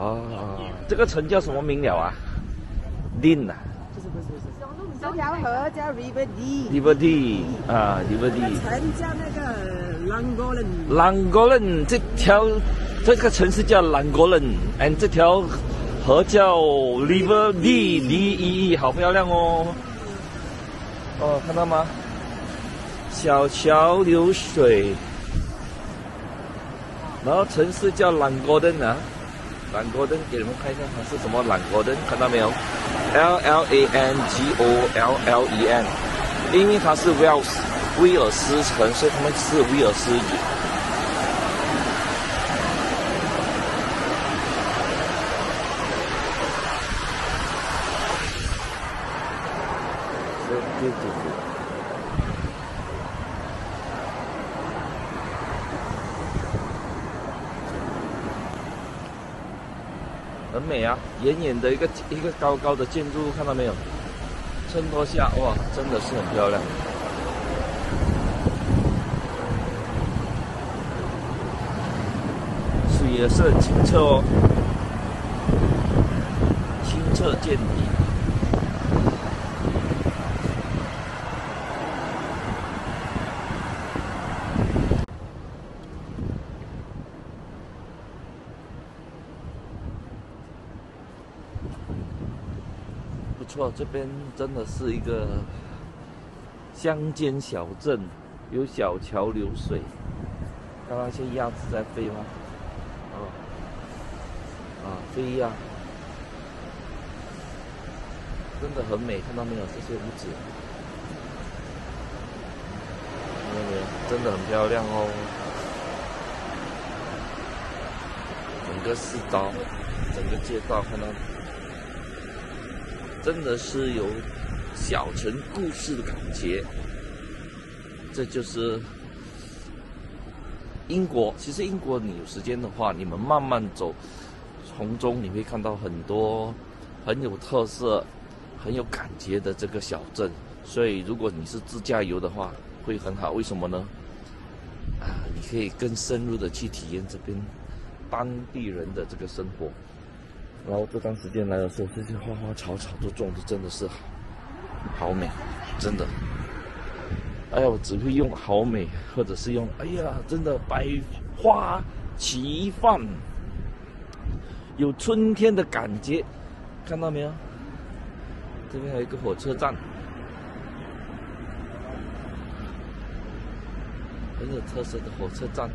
哦，这个城叫什么名了啊？Lin啊？不是，这条河叫 River River D 啊 ，River D。城叫那个 Langolan。Langolan 这个城市叫 Langolan， 这条河叫 River D， 好漂亮哦。哦，看到吗？小桥流水，然后城市叫 Langolan 啊。Langolan 给你们看一下它是什么 Langolan， 看到没有 ？Langolen， 因为它是威尔斯城，所以他们是威尔斯语。So beautiful。很美啊，远远的一个高高的建筑物，看到没有？衬托下，哇，真的是很漂亮。水也是很清澈哦，清澈见底。不错，这边真的是一个乡间小镇，有小桥流水。看到一些鸭子在飞吗？飞鸭，真的很美，看到没有？这些屋子，看到没有？真的很漂亮哦。整个四周，整个街道，看到。真的是有小城故事的感觉，这就是英国。其实英国你有时间的话，你们慢慢走，从中你会看到很多很有特色、很有感觉的这个小镇。所以如果你是自驾游的话，会很好。为什么呢？你可以更深入的去体验这边当地人的这个生活。然后这段时间来的时候，这些花花草草都种的真的是好美，真的。哎呀，我只会用好美，或者是用哎呀，真的百花齐放，有春天的感觉，看到没有？这边还有一个火车站，很有特色的火车站。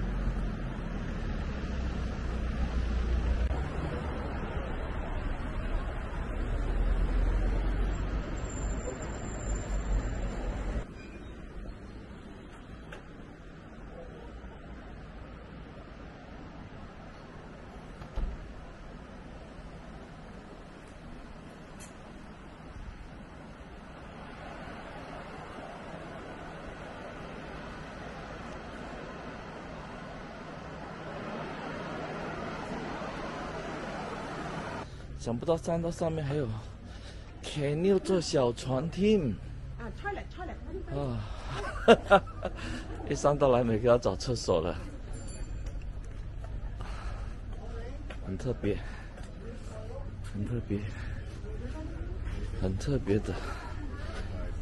想不到山到上面还有 canoe 坐小船添。出嚟。一上到来每个要找厕所了，很特别，很特别的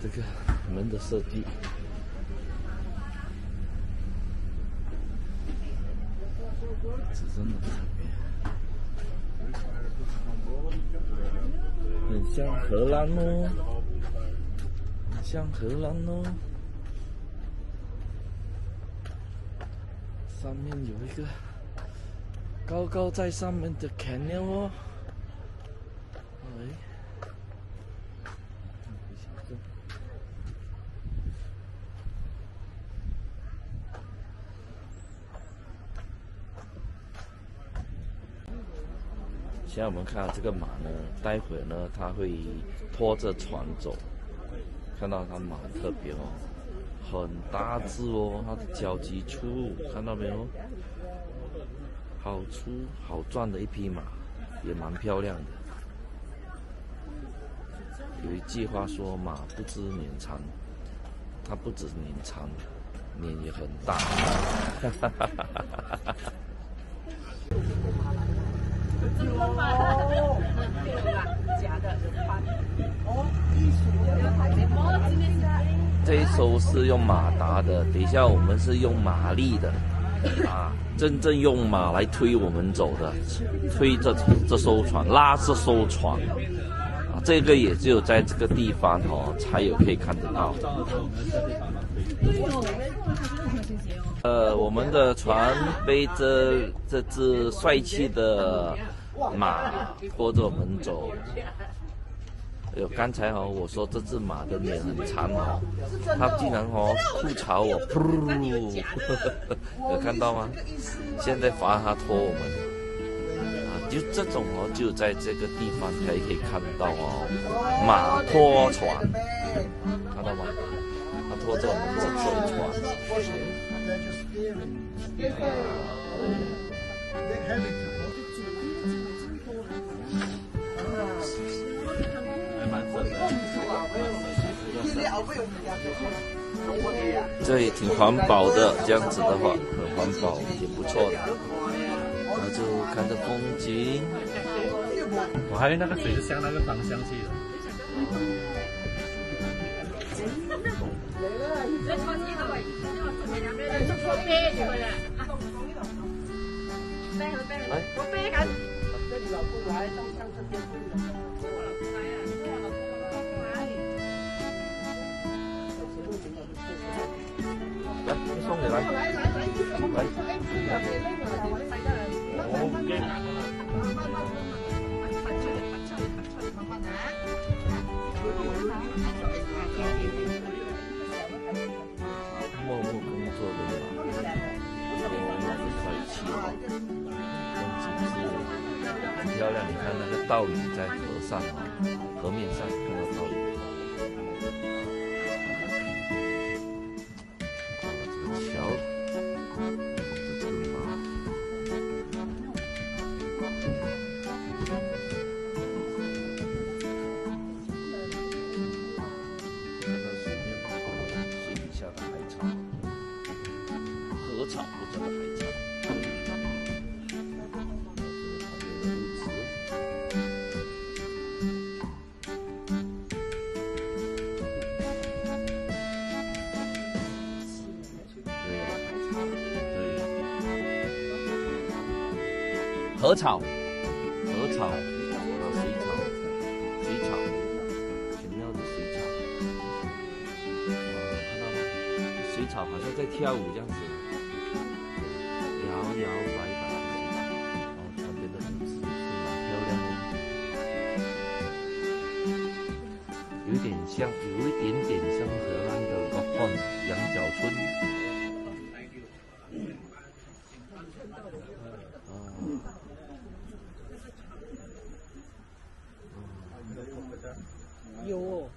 这个门的设计。真的特别。很像荷兰哦，上面有一个高高在上面的 canal 哦，现在我们看到这个马呢，待会呢它会拖着船走，看到它马很特别哦，很大只哦，它的脚极粗，看到没有？好粗好壮的一匹马，也蛮漂亮的。有一句话说，马不知年长，它不止年长，脸也很大。哈哈哈哈哈哈！这一艘是用马达的，等一下我们是用马力的，啊，真正用马来推我们走的，推这艘船，拉这艘船，啊，这个也只有在这个地方才有可以看得到。我们的船背着这只帅气的马拖着我们走。哎呦，刚才我说这只马的脸很长它竟然吐槽我，有看到吗？现在罚它拖我们，啊，就这种就在这个地方才可以看到马拖船，看到吗？它拖着我们这艘船。这也挺环保的，这样子的话很环保，挺不错的。然后就看着风景。我还以为那个水是向那个方向去的。来，送你来，来，我唔驚。默默工作的马，很帅气，风景是很漂亮。你看那个倒影在河上河面上看到倒影。河草不叫做海草。河草，河草，水草，水草，奇妙的水草。看到吗？水草好像在跳舞这样子。摇摇摆摆的，旁边的屋子蛮漂亮的，有一点像荷兰的Rockport羊角村。有。